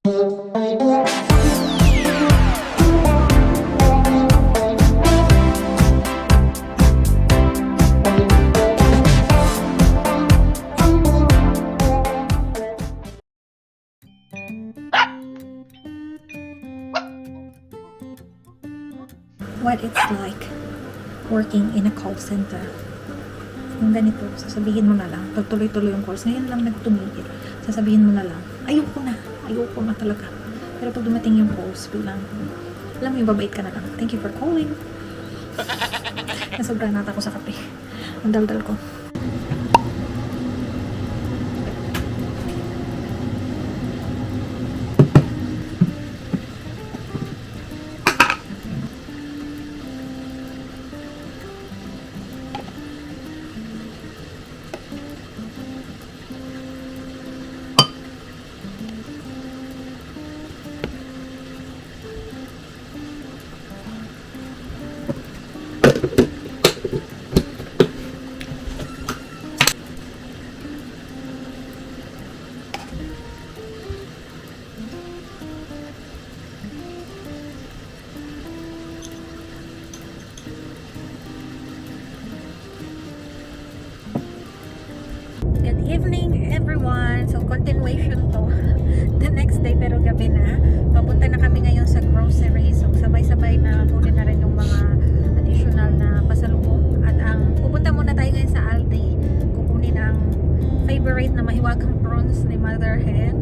What it's like working in a call center. Yung ganito, sasabihin mo na lang, pag tuloy-tuloy yung calls, ngayon lang nagtumigil, sasabihin mo na lang, ayoko na talaga. Pero pag dumating yung calls, bilang, alam mo yung babait ka na lang, thank you for calling. Nasobra nata ako sa kape. Ang daldal ko. Good evening everyone. So continuation to the next day pero gabi na. Papunta na kami ngayon sa grocery. So sabay-sabay na kunin na rin yung mga additional na pasalubong. At ang pupunta muna tayo ngayon sa Aldi. Kukunin ang favorite na mahiwagang prawns ni Mother Hen.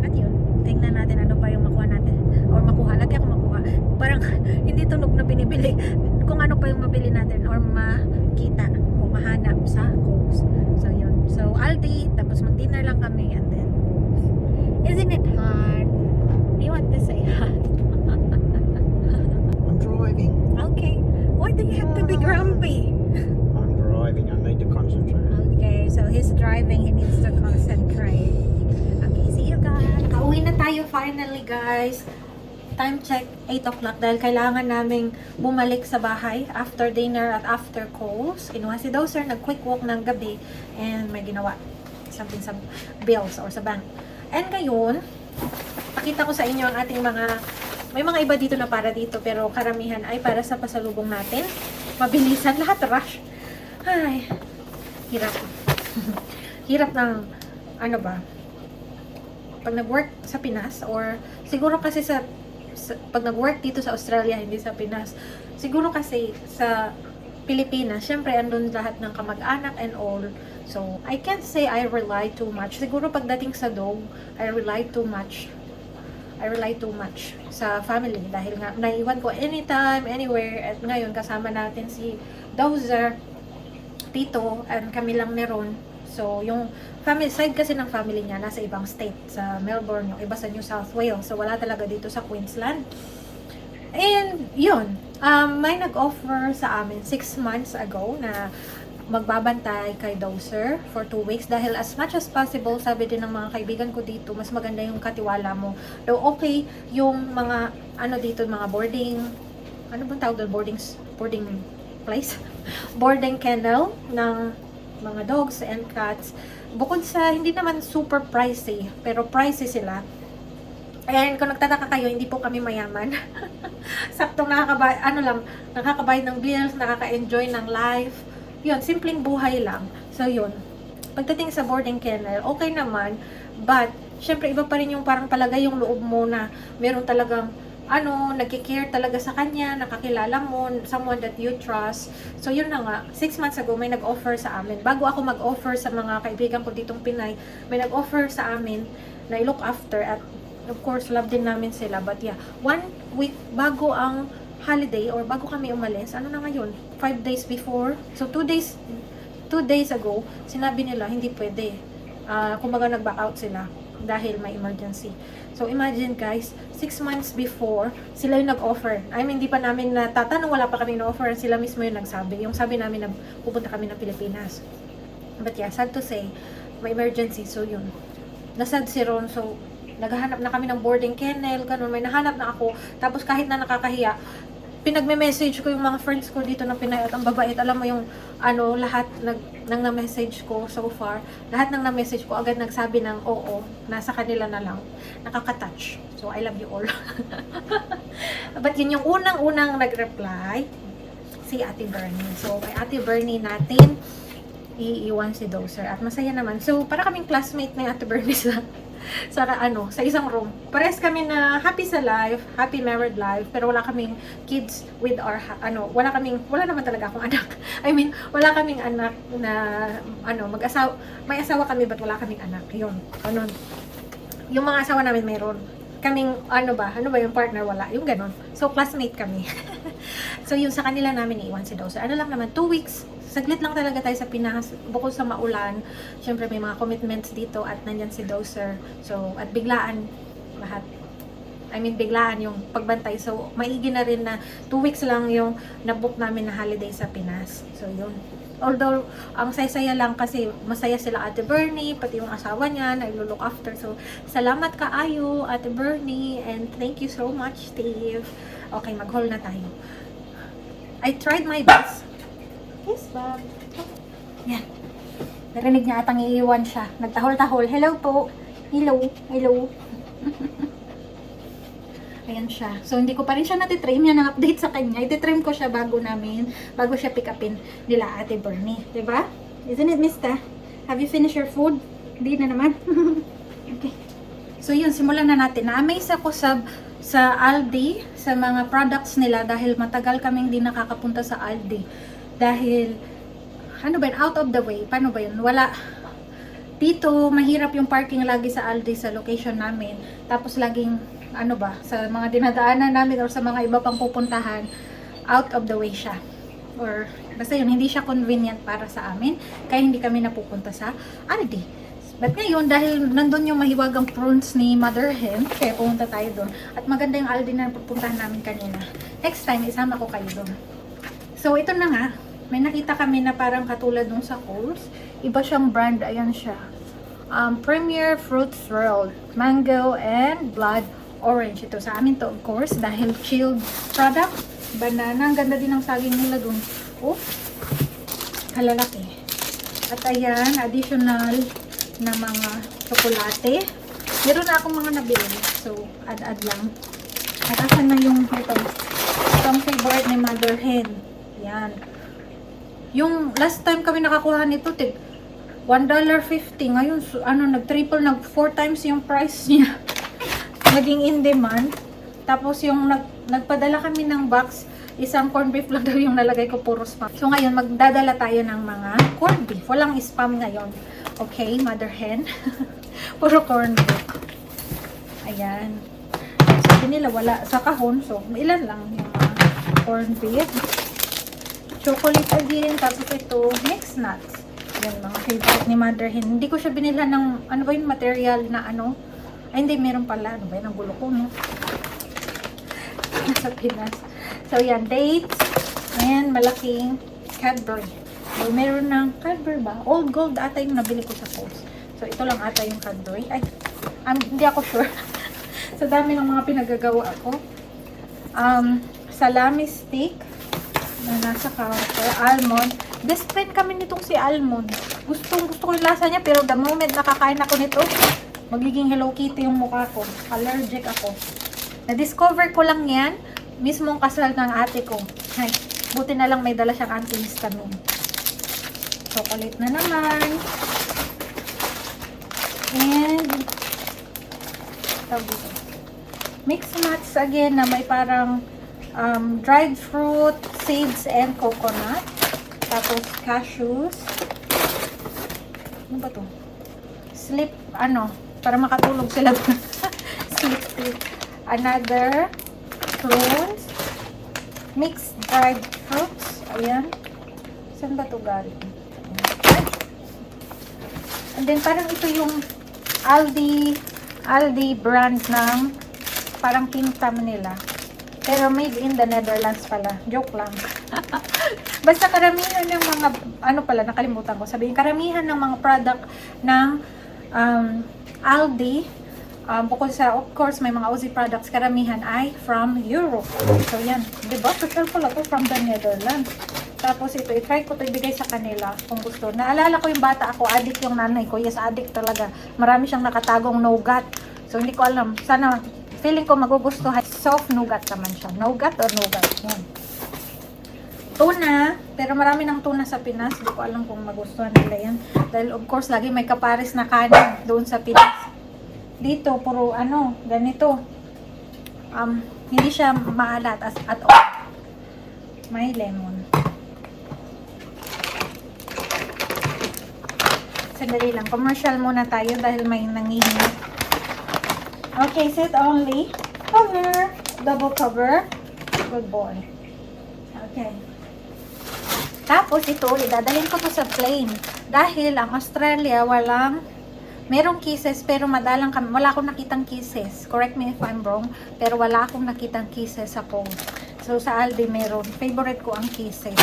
At yun, tingnan natin ano pa yung makuha natin. Or makuha, lagi ako makuha. Parang hindi tunog na binibili. Kung ano pa yung mabili natin or makita o mahanap sa Coles. So yun. So Aldi, tapos mag-dinner lang kami and then isn't it hard? Do you want to say hi? I'm driving. Okay. Why do you have to be grumpy? I'm driving. I need to concentrate. Okay, so he's driving. He needs to concentrate. Okay, see you guys. Nakauwi na tayo finally, guys. Time check, 8 o'clock dahil kailangan naming bumalik sa bahay after dinner at after calls. Kinuha si Dozer, nag-quick walk ng gabi and may ginawa something sa bills or sa bank. And ngayon, pakita ko sa inyo ang ating may mga iba dito na para dito pero karamihan ay para sa pasalubong natin. Mabilisan, lahat rush. Ay, hirap. Hirap ng, ano ba, pag nag-work sa Pinas or siguro kasi pag nag-work dito sa Australia, hindi sa Pinas. Siguro kasi sa Pilipinas, syempre andun lahat ng kamag-anak and all. So, I can't say I rely too much. Siguro pagdating sa dog, I rely too much sa family dahil nga naiwan ko anytime, anywhere. At ngayon kasama natin si Dozer, Tito, and kami lang ni Ron. So, yung family side kasi ng family niya nasa ibang state, sa Melbourne, yung iba sa New South Wales. So, wala talaga dito sa Queensland. And, yun. May nag-offer sa amin 6 months ago na magbabantay kay Dozer for 2 weeks dahil as much as possible, sabi din ng mga kaibigan ko dito, mas maganda yung katiwala mo. Though okay, yung mga, dito, mga boarding, ano bang tawag doon? Boarding place? Boarding kennel ng mga dogs and cats. Bukod sa, hindi naman super pricey, pero pricey sila. And kung nagtataka kayo, hindi po kami mayaman. Saktong nakakabayad ng bills, nakaka-enjoy ng life. Yun, simpleng buhay lang. So yun, pagdating sa boarding kennel, okay naman, but syempre iba pa rin yung parang palagay yung loob mo na meron talagang nagki-care talaga sa kanya, nakakilala mo, someone that you trust. So, yun na nga, 6 months ago, may nag-offer sa amin. Bago ako mag-offer sa mga kaibigan ko ditong Pinay, may nag-offer sa amin na i-look after at, of course, love din namin sila. But yeah, 1 week bago ang holiday or bago kami umalis, na ngayon? 5 days before. So, 2 days ago, sinabi nila, hindi pwede. Kumbaga, nag-back out sila dahil may emergency. So, imagine guys, 6 months before, sila yung nag-offer. I mean, hindi pa namin natatanong, wala pa kami na-offer. Sila mismo yung nagsabi. Yung sabi namin na pupunta kami ng Pilipinas. But yeah, sad to say, may emergency. So, yun. Nasad si Ron. So, naghahanap na kami ng boarding kennel. Ganun, may nahanap na ako. Tapos, kahit na nakakahiya, pinagme-message ko yung mga friends ko dito na Pinay at ang babait. Alam mo yung lahat nang na-message ko so far, lahat ng na-message ko agad nagsabi ng oo, nasa kanila na lang. Nakaka-touch. So, I love you all. But yun yung unang-unang nag-reply, si Ate Bernie. So, kay Ate Bernie natin, iiwan si Dozer. At masaya naman. So, para kaming classmate ni Ate Bernie sa isang room. Pares kami na happy sa life, happy married life, pero wala kaming kids with our, wala naman talaga akong anak. I mean, wala kaming anak na, may asawa kami, but wala kaming anak. Yun. Yung mga asawa namin mayroon. Kaming, ano ba yung partner, wala. Yung ganon. So, classmate kami. So, yung sa kanila namin iiwan si Dozer. Ano lang naman, 2 weeks. Saglit lang talaga tayo sa Pinas. Bukod sa maulan, syempre may mga commitments dito at nandyan si Dozer. So, at biglaan lahat. I mean, biglaan yung pagbantay. So, maigi na rin na 2 weeks lang yung nabook namin na holiday sa Pinas. So, yun. Although, ang saya-saya lang kasi masaya sila Ate Bernie, pati yung asawa niya, nag-look after. So, salamat kaayo, Ate Bernie, and thank you so much, Steve. Okay, mag-haul na tayo. I tried my best. Yes, Bob. Yan. Narinig niya atang iiwan siya. Nagtahol-tahol. Hello po. Hello. Ayan siya. So, hindi ko pa rin siya natitrim. Yan ang update sa kanya. Ititrim ko siya bago siya pick upin nila Ate Bernie. Diba? Isn't it, Mista? Have you finished your food? Hindi na naman. Okay. So, yun. Simulan na natin. Na-amaze ako sa Aldi, sa mga products nila dahil matagal kaming di nakakapunta sa Aldi. Dahil, out of the way. Paano ba yun? Wala. Dito, mahirap yung parking lagi sa Aldi sa location namin. Tapos laging, sa mga dinadaanan namin or sa mga iba pang pupuntahan, out of the way siya. Or, basta yun, hindi siya convenient para sa amin. Kaya hindi kami napupunta sa Aldi. But ngayon, dahil nandun yung mahiwagang prawns ni Mother Hen, kaya pumunta tayo doon. At maganda yung Aldi na pupuntahan namin kanina. Next time, isama ko kayo doon. So, ito na nga. May nakita kami na parang katulad nung sa Kohl's. Iba siyang brand. Ayan siya. Premier Fruit Swirl. Mango and Blood Orange. Ito sa amin to, of course. Dahil chilled product. Banana. Ang ganda din ng saging nila dun. Oh. Kalalaki. At ayan, additional na mga tsokolate. Meron na akong mga nabili. So, add-add lang. At asan na yung ito? Itong favorite ni Mother Hen. Yan. Yung last time kami nakakuha nito, $1.50. Ngayon, nag-triple, nag-4 times yung price niya. Naging in demand. Tapos yung nagpadala kami ng box, isang corned beef lang daw yung nalagay ko, puro spam. So ngayon, magdadala tayo ng mga corned beef. Walang spam ngayon. Okay, Mother Hen. Puro corned beef. Ayan. Sabi nila, wala sa kahon. So, ilan lang yung mga corned beef. Chocolate again, tapos ito, mixed nuts. Yan, mga favorite ni Mother Hen. Hindi ko siya binila ng, material na ay, hindi, meron pala. Ano ba yun, ang gulo ko, no? Sa Pinas. So, yan, dates. Ayan, malaking Cadbury. So, meron ng Cadbury ba? Old Gold ata yung nabili ko sa Kohl's. So, ito lang ata yung Cadbury. Ay, hindi ako sure. Sa dami ng mga pinagagawa ako. Salami stick. Na nasa counter, almond. Best friend kami nitong si almond. Gusto ko yung lasa niya, pero the moment nakakain ako nito, magiging Hello Kitty yung mukha ko. Allergic ako. Na-discover ko lang yan, mismong kasal ng ate ko. Ay, buti na lang may dala siyang antihistamine. Chocolate na naman. And, mixed nuts again na may parang dried fruit, seeds, and coconut. Tapos, cashews. Ano ba to? Sleep, para makatulog sila. Sleep. Another, prunes. Mixed dried fruits. Ayan. Saan ba to galing? And then, parang ito yung Aldi brand ng parang kintam nila. Pero made in the Netherlands pala. Joke lang. Basta karamihan ng mga, nakalimutan ko sabihin, karamihan ng mga product ng Aldi Bukod sa, of course, may mga Aussie products, karamihan ay from Europe. So, yan. Diba? Social pala to from the Netherlands. Tapos ito, i-try ko to ibigay sa kanila kung gusto. Naalala ko yung bata ako, addict yung nanay ko. Yes, addict talaga. Marami siyang nakatagong nougat. So, hindi ko alam. Sana, feeling ko magugustuhan. Soft nougat naman siya. Nougat or nougat? Yan. Tuna. Pero marami ng tuna sa Pinas. Hindi ko alam kung magustuhan nila yan. Dahil, of course, lagi may kapares na kanin doon sa Pinas. Dito, puro ano, ganito. Hindi siya maalat at all. May lemon. Sandali lang. Commercial muna tayo dahil may nangihingi. Okay, sit only. Cover. Double cover. Good boy. Okay. Tapos ito, idadalhin ko to sa plane. Dahil ang Australia, merong kisses pero madalang kami. Wala akong nakitang kisses. Correct me if I'm wrong. Pero wala akong nakitang kisses sa post. So sa Aldi meron. Favorite ko ang kisses.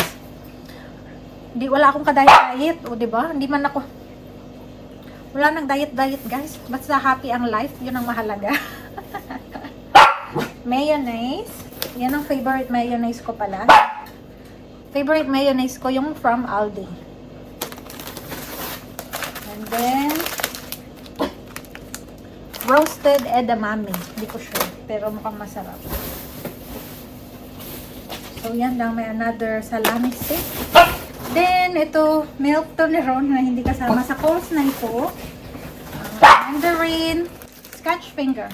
Wala akong kadayet-diet. O diba? Hindi man ako. Wala nang diet-diet guys. Basta happy ang life. Yun ang mahalaga. Mayonnaise. Yan ang favorite mayonnaise ko pala. Favorite mayonnaise ko yung from Aldi. And then roasted edamame. Hindi ko sure. Pero mukhang masarap. So yan lang. May another salami stick. Then, ito, milk Toblerone na hindi kasama sa calls na ito. Mandarin, Scotch finger.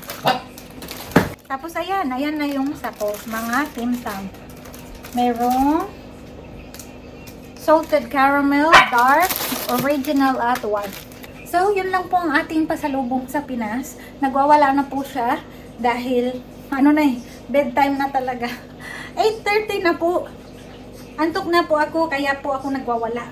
Tapos, ayan na yung sa calls, mga Tim Tam. Merong salted caramel, dark, original at white. So, yun lang po ang ating pasalubong sa Pinas. Nagwawala na po siya dahil, bedtime na talaga. 8:30 na po. Antok na po ako, kaya po ako nagwawala.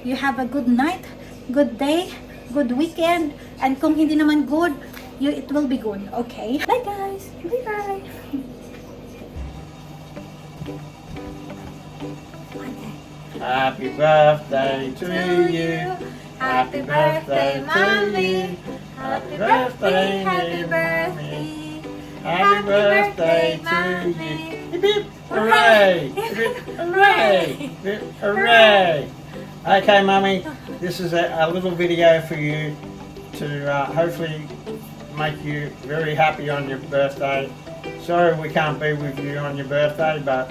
You have a good night, good day, good weekend, and kung hindi naman good, it will be good, okay? Bye guys! Bye-bye! Happy birthday to you. Happy birthday, mommy. Happy birthday, happy birthday. Happy birthday to you. Hip hip! Hooray! Hip hip! Hooray! Hip hip! Hooray! Okay, mummy, this is a little video for you to hopefully make you very happy on your birthday. Sorry we can't be with you on your birthday, but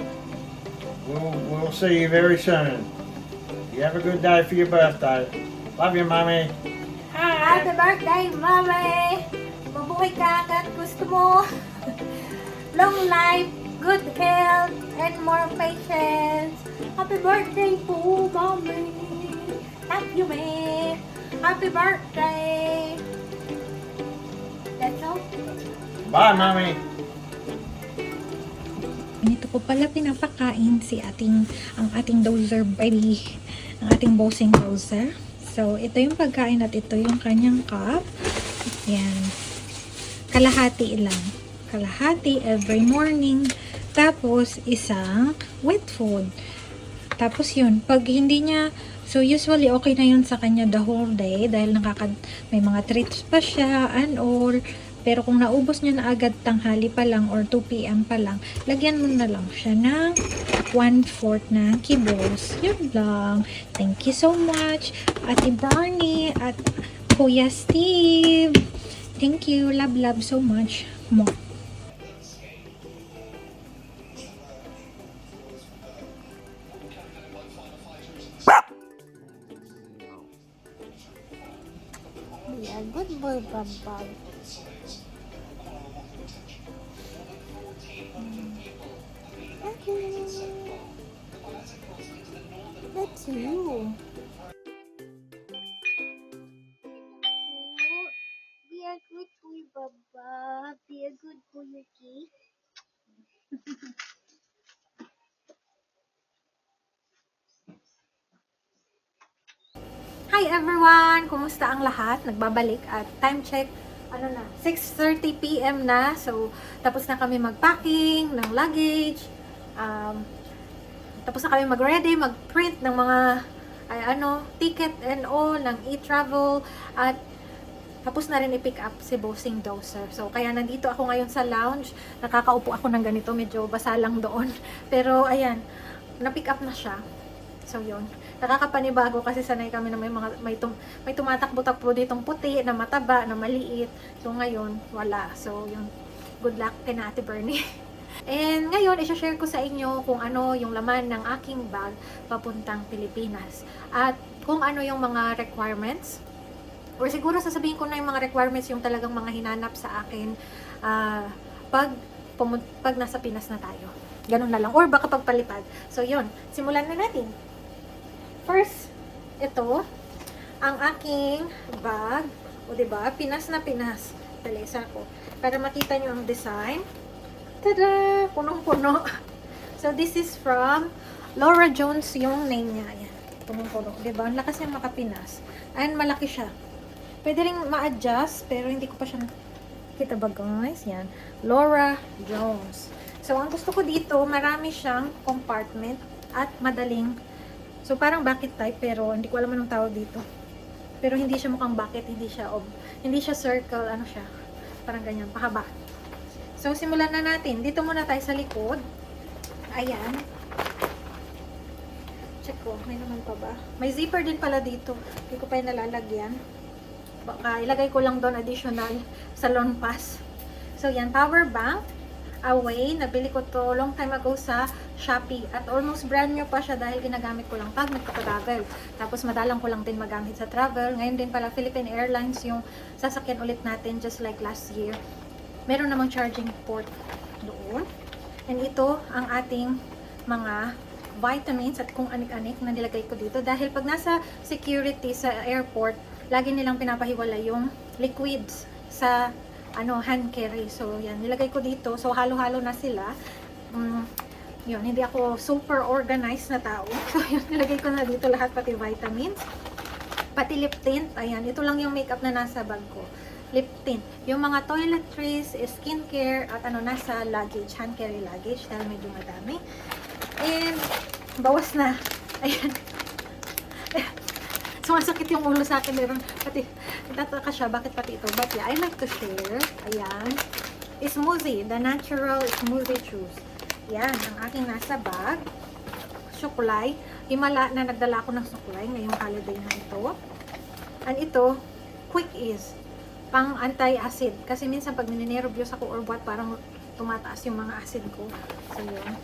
we'll see you very soon. You have a good day for your birthday. Love you, mummy. Happy birthday, mommy! Mabuhay ka hanggat gusto mo. Long life, good health, and more patience. Happy birthday po, mommy! Thank you, me! Happy birthday! That's all. Bye, mummy. Ito po pala pinapakain ang ating dozer buddy, ang ating bossing dozer. So, ito yung pagkain at ito yung kanyang cup. Yan. Kalahati lang. Kalahati every morning. Tapos, isang wet food. Tapos yun, pag hindi niya, so usually okay na yun sa kanya the whole day dahil may mga treats pa siya and all. Pero kung naubos niya na agad tanghali pa lang or 2 p.m. pa lang, lagyan mo na lang siya ng 1/4 na kibos. Yun lang. Thank you so much, Ate Barney at Kuya Steve. Thank you. Love so much. Mo. Yeah, good boy, Baba. That's you. Be a good boy, Baba. Be a good boy, okay? Hi everyone! Kumusta ang lahat? Nagbabalik at time check, 6:30 p.m. na. So, tapos na kami mag-packing ng luggage. Tapos na kami mag-ready, mag-print ng mga ticket and all, ng e-travel. At Tapos na rin i-pick up si Bossing Dozer. So, kaya nandito ako ngayon sa lounge. Nakakaupo ako ng ganito. Medyo basa lang doon. Pero, ayan. Na-pick up na siya. So, yun. Nakakapanibago kasi sanay kami na may tumatakbo-takbo ditong puti, na mataba, na maliit. So, ngayon, wala. So, yun. Good luck kay na Ate Bernie. And ngayon, i-share ko sa inyo kung ano yung laman ng aking bag papuntang Pilipinas. At kung ano yung mga requirements. Or siguro sasabihin ko na yung mga requirements yung talagang mga hinanap sa akin pag nasa Pinas na tayo. Ganun na lang. Or baka pagpalipad. So, yun. Simulan na natin. First, ito, ang aking bag. O, diba? Pinas na Pinas. Talesa ko. Para makita nyo ang design. Tada! Punong-puno. So, this is from Laura Jones yung name niya. Ayan. Punong-puno. Diba? Ang lakas niya makapinas. Ayan, malaki siya. Pwede rin ma-adjust, pero hindi ko pa siya kita ba guys? Yan. Laura Jones. So, ang gusto ko dito, marami siyang compartment at madaling. So, parang bucket type, pero hindi ko alam anong tawag dito. Pero hindi siya mukhang bucket, hindi siya circle, ano siya. Parang ganyan, pahaba. So, simulan na natin. Dito muna tayo sa likod. Ayan. Check ko, may naman pa ba? May zipper din pala dito. Hindi ko pa yung nalalagyan. Baka ilagay ko lang doon additional salon pass. So, yan. Power bank. Away. Nabili ko to long time ago sa Shopee. At almost brand new pa siya dahil ginagamit ko lang pag nagpa-travel. Tapos madalang ko lang din magamit sa travel. Ngayon din pala Philippine Airlines yung sasakyan ulit natin just like last year. Meron namang charging port doon. And ito ang ating mga vitamins at kung anik-anik na nilagay ko dito. Dahil pag nasa security sa airport, lagi nilang pinapahiwala yung liquids sa hand carry. So, yan. Nilagay ko dito. So, halo-halo na sila. Yun. Hindi ako super organized na tao. So, yun. Nilagay ko na dito lahat, pati vitamins. Pati lip tint. Ayan. Ito lang yung makeup na nasa bag ko. Lip tint. Yung mga toiletries, skincare, at nasa luggage. Hand carry luggage. Dahil medyo madami. And, bawas na. Ayan. Sumasakit yung ulo sa akin. Meron, pati, tataka siya, bakit pati ito? But yeah, I like to share. Ayan. Smoothie. The natural smoothie juice. Yan, ang aking nasa bag. Suklay. Himala na nagdala ko ng suklay ngayong holiday na ito. And ito, Quick Ease. Pang anti-acid. Kasi minsan pag ninenervyos ako or what, parang tumataas yung mga acid ko. So, yun.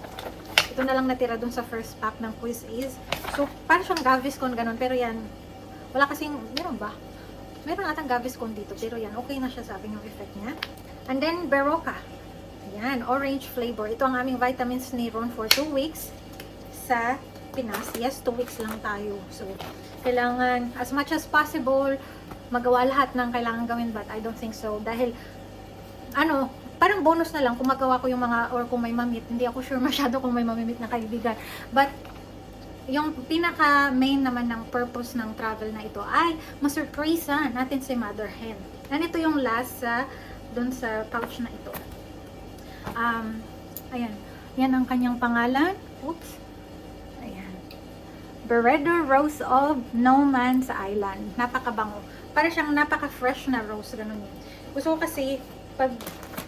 Ito na lang natira dun sa first pack ng Quick Ease. So, parang siyang Gaviscon, ganun. Pero yan, wala kasing, meron ba? Meron atang Gaviscon dito, pero yan, okay na siya sa akin yung effect niya. And then, Berocca. Ayan, orange flavor. Ito ang aming vitamins ni Ron for 2 weeks sa Pinas. Yes, 2 weeks lang tayo. So, kailangan, as much as possible, magawa lahat ng kailangan gawin, but I don't think so. Dahil, parang bonus na lang kung magawa ko yung mga, or kung may mamit. Hindi ako sure masyado kung may mamimit na kaibigan. But, yung pinaka main naman ng purpose ng travel na ito ay masurpresa natin si Mother Hen. And ito yung last dun sa pouch na ito. Ayan. Yan ang kanyang pangalan. Oops. Ayan. Beredo Rose of No Man's Island. Napakabango. Para siyang napaka-fresh na rose. Ganun yun. Gusto ko kasi pag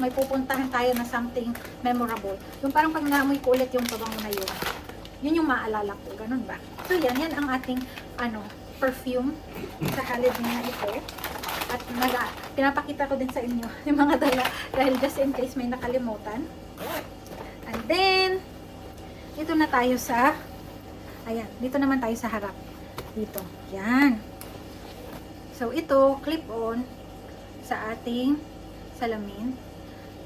may pupuntahan tayo na something memorable. Yung parang pag naamoy ko ulit yung pabango na yun. Yun yung maalala ko. Ganun ba? So, yan ang ating, perfume sa holiday na ito. At pinapakita ko din sa inyo yung mga dala. Dahil just in case may nakalimutan. And then, dito na tayo sa, ayan, dito naman tayo sa harap. Dito. Yan. So, ito, clip-on sa ating salamin.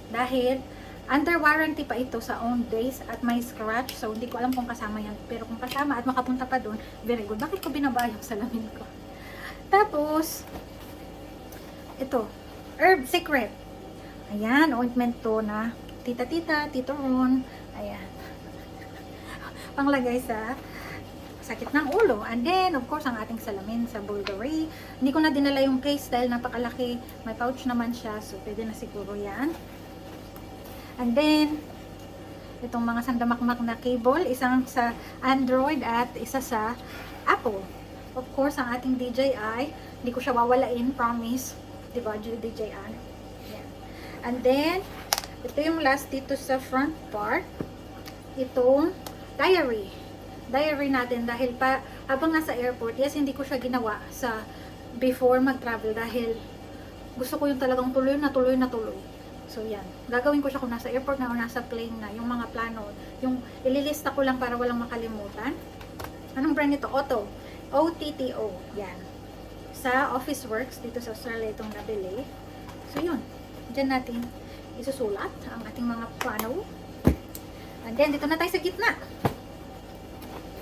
Dahil, under warranty pa ito sa own days at may scratch. So, hindi ko alam kung kasama yan. Pero kung kasama at makapunta pa doon, very good. Bakit ko binaba yung salamin ko? Tapos, ito, Herb Secret. Ayan, ointment to na tita-tita, Tito Ron. Ayan. Panglagay sa sakit ng ulo. And then, of course, ang ating salamin sa Bulgari. Hindi ko na dinala yung case dahil napakalaki. May pouch naman siya. So, pwede na siguro yan. And then, itong mga sandamakmak na cable, isang sa Android at isa sa Apple. Of course, ang ating DJI, hindi ko siya wawalain, promise. diba, DJR. Yan. And then, ito yung last dito sa front part. Itong diary. Diary natin dahil pa, habang nasa airport, yes, hindi ko siya ginawa sa before mag-travel dahil gusto ko yung talagang tuloy na tuloy na tuloy. So, yan. Gagawin ko siya kung nasa airport na o nasa plane na. Yung mga plano. Yung ililista ko lang para walang makalimutan. Anong brand nito? Otto. OTTO. Yan. Sa Office Works, dito sa Australia itong nabili. So, yun. Diyan natin isusulat ang ating mga plano. And then, dito na tayo sa gitna.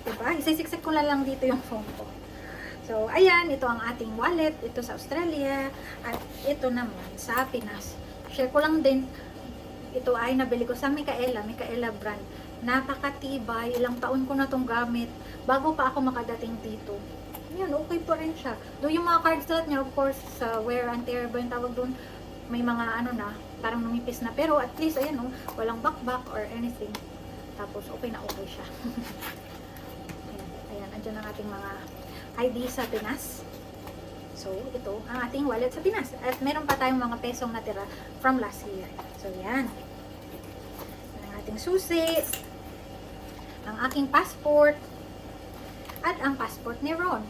Diba? Isisiksik ko lang dito yung phone ko. So, ayan, ito ang ating wallet, ito sa Australia, at ito naman sa Pinas. Share ko lang din, ito ay nabili ko sa Micaela brand. Napakatibay, ilang taon ko na itong gamit, bago pa ako makadating dito. Yan, okay pa rin siya. Doon yung mga card slot niya, of course, sa wear and tear ba yung tawag doon, may mga ano na, parang numipis na. Pero at least, ayan o, walang back or anything. Tapos, okay na okay siya. Ayan, andyan ang ating mga ID sa Pinas. So, ito ang ating wallet sa Pinas. At meron pa tayong mga pesong natira from last year. So, yan. Ang ating susi. Ang aking passport. At ang passport ni Ron.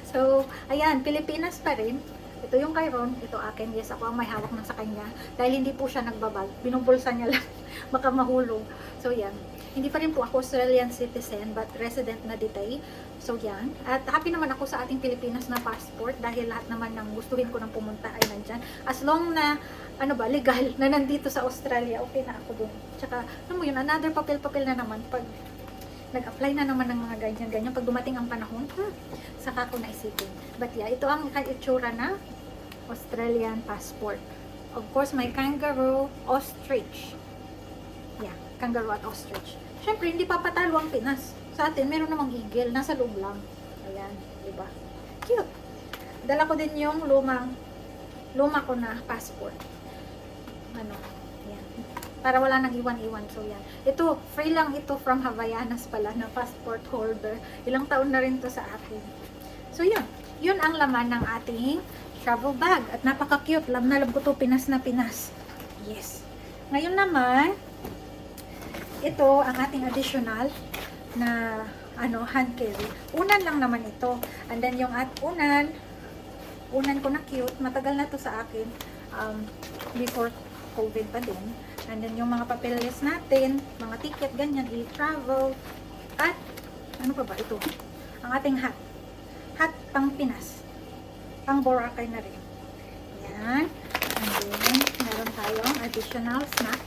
So, ayan. Pilipinas pa rin. Ito yung kay Ron. Ito akin. Yes, ako ang may hawak na sa kanya. Dahil hindi po siya nagbabag. Binubulsa niya lang. Baka mahulog. So, yan. Hindi pa rin po ako Australian citizen but resident na ditay. So yan. At happy naman ako sa ating Pilipinas na passport dahil lahat naman ng gustuhin ko ng pumunta ay nandyan. As long na, ano ba, legal na nandito sa Australia, okay na ako dun. Tsaka, ano mo yun, another papel-papel na naman pag nag-apply na naman ng mga ganyan-ganyan. Pag dumating ang panahon, saka ko naisipin. But yeah, ito ang itsura na Australian passport. Of course, may kangaroo, ostrich. Yeah, kangaroo at ostrich. Siyempre, hindi papatalo ang Pinas. Sa atin, meron namang eagle. Nasa loob lang. Ayan, diba? Cute. Dala ko din yung luma ko na passport. Ano, yan. Para wala nang iwan-iwan. So, yan. Ito, free lang ito from Havaianas pala na passport holder. Ilang taon na rin to sa akin. So, yun. Yun ang laman ng ating travel bag. At napaka-cute. Love na love ko to. Pinas na Pinas. Yes. Ngayon naman, ito ang ating additional na hand carry. Unan lang naman ito. And then yung unan ko na cute. Matagal na to sa akin. Before COVID pa din. And then yung mga papeles natin, mga ticket, ganyan, i-travel. At, ano pa ba ito? Ang ating hat. Hat pang Pinas. Pang Boracay na rin. Yan. And then, meron tayong additional snack.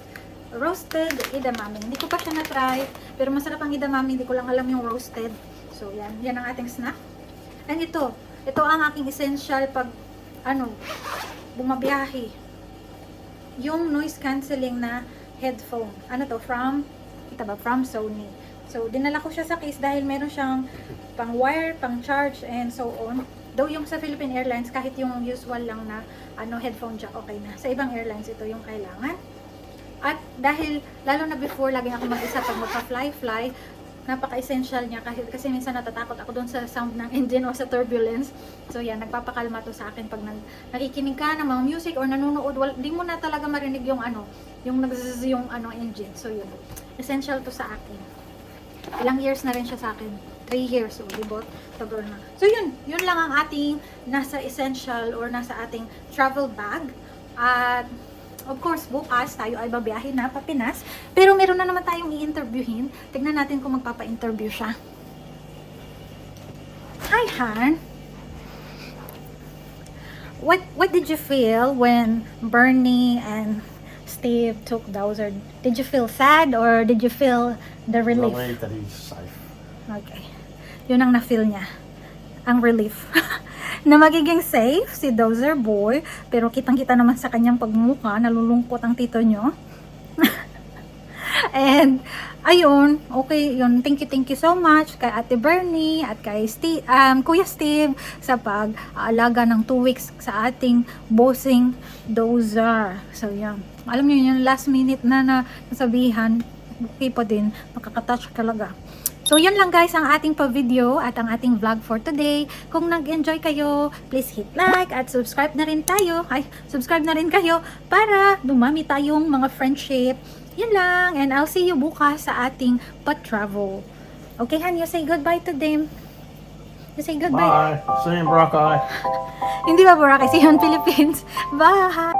Roasted edamame. Hindi ko pa siya na-try, pero masarap ang edamame. Hindi ko lang alam yung roasted. So, yan. Yan ang ating snack. And ito ang aking essential pag, bumabiyahe. Yung noise cancelling na headphone. Ano to? From Sony. So, dinala ko siya sa case dahil meron siyang pang wire, pang charge, and so on. Though yung sa Philippine Airlines, kahit yung usual lang na headphone jack, okay na. Sa ibang airlines, ito yung kailangan. At dahil, lalo na before, laging ako mag-isa pag magpa-fly, napaka-essential niya kasi minsan natatakot ako doon sa sound ng engine o sa turbulence. So yan, nagpapakalma to sa akin pag nakikinig ka ng mga music or nanonood, di mo na talaga marinig yung yung engine. So yun, essential to sa akin. Ilang years na rin siya sa akin. 3 years, so libot, tagal na. So yun lang ang ating nasa essential or nasa ating travel bag. At of course, bukas tayo ay babiyahin na pa Pinas. Pero meron na naman tayong i-interviewin. Tignan natin kung magpapa-interview siya. Hi, Han. What did you feel when Bernie and Steve took Dowser? Did you feel sad or did you feel the relief? Relieved that he's safe. Okay. Yun ang na-feel niya. Ang relief. Na magiging safe si Dozer Boy, pero kitang-kita naman sa kanyang pagmumukha, nalulungkot ang tito nyo. And ayun, okay, yun, thank you so much kay Ate Bernie at kay Kuya Steve sa pag-aalaga ng 2 weeks sa ating bossing Dozer. So yan, alam niyo yung last minute na nasabihan, okay pa din, makakatouch talaga. So, yun lang guys ang ating pa-video at ang ating vlog for today. Kung nag-enjoy kayo, please hit like at subscribe na rin tayo. Subscribe na rin kayo para dumami tayong mga friendship. Yun lang. And I'll see you bukas sa ating pa-travel. Okay, Han, you say goodbye to them. You say goodbye. Bye. See you in Boracay. Hindi ba Boracay? See you in Philippines. Bye!